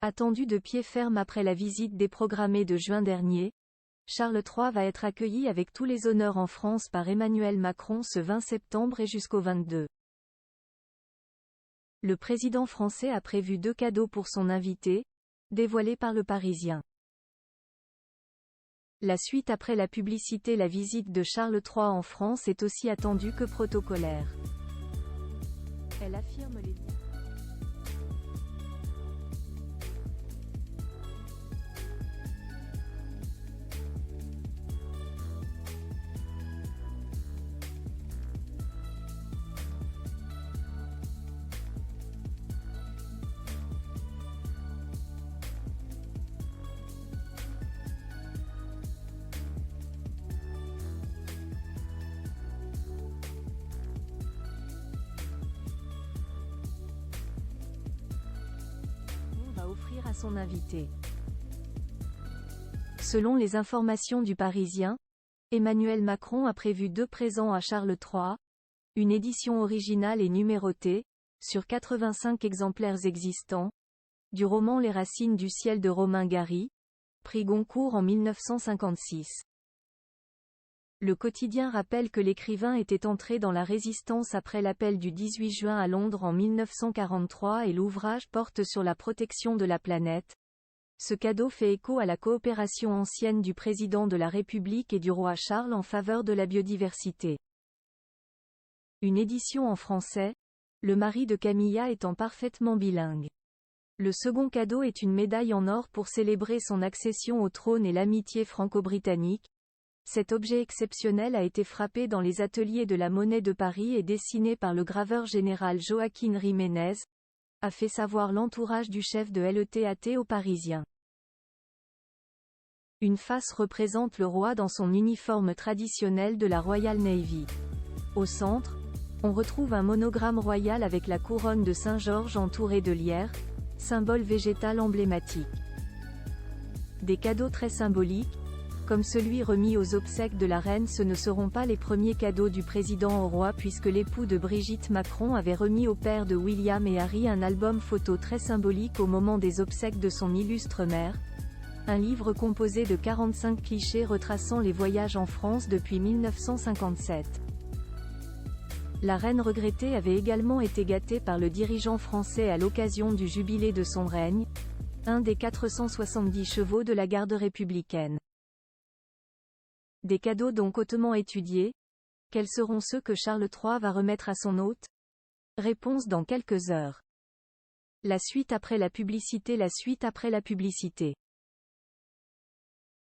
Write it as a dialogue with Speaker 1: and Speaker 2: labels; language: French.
Speaker 1: Attendu de pied ferme après la visite déprogrammée de juin dernier, Charles III va être accueilli avec tous les honneurs en France par Emmanuel Macron ce 20 septembre et jusqu'au 22. Le président français a prévu 2 cadeaux pour son invité, dévoilés par Le Parisien. La suite après la publicité. La visite de Charles III en France est aussi attendue que protocolaire. Elle affirme les va offrir à son invité. Selon les informations du Parisien, Emmanuel Macron a prévu 2 présents à Charles III, une édition originale et numérotée, sur 85 exemplaires existants, du roman Les Racines du ciel de Romain Gary, prix Goncourt en 1956. Le quotidien rappelle que l'écrivain était entré dans la Résistance après l'appel du 18 juin à Londres en 1943 et l'ouvrage porte sur la protection de la planète. Ce cadeau fait écho à la coopération ancienne du président de la République et du roi Charles en faveur de la biodiversité. Une édition en français, le mari de Camilla étant parfaitement bilingue. Le second cadeau est une médaille en or pour célébrer son accession au trône et l'amitié franco-britannique. Cet objet exceptionnel a été frappé dans les ateliers de la Monnaie de Paris et dessiné par le graveur général Joaquín Jiménez, a fait savoir l'entourage du chef de l'ETAT aux Parisiens. Une face représente le roi dans son uniforme traditionnel de la Royal Navy. Au centre, on retrouve un monogramme royal avec la couronne de Saint-Georges entourée de lierre, symbole végétal emblématique. Des cadeaux très symboliques, comme celui remis aux obsèques de la reine. Ce ne seront pas les premiers cadeaux du président au roi puisque l'époux de Brigitte Macron avait remis au père de William et Harry un album photo très symbolique au moment des obsèques de son illustre mère, un livre composé de 45 clichés retraçant les voyages en France depuis 1957. La reine regrettée avait également été gâtée par le dirigeant français à l'occasion du jubilé de son règne, un des 470 chevaux de la garde républicaine. Des cadeaux donc hautement étudiés. Quels seront ceux que Charles III va remettre à son hôte? Réponse dans quelques heures. La suite après la publicité. La suite après la publicité.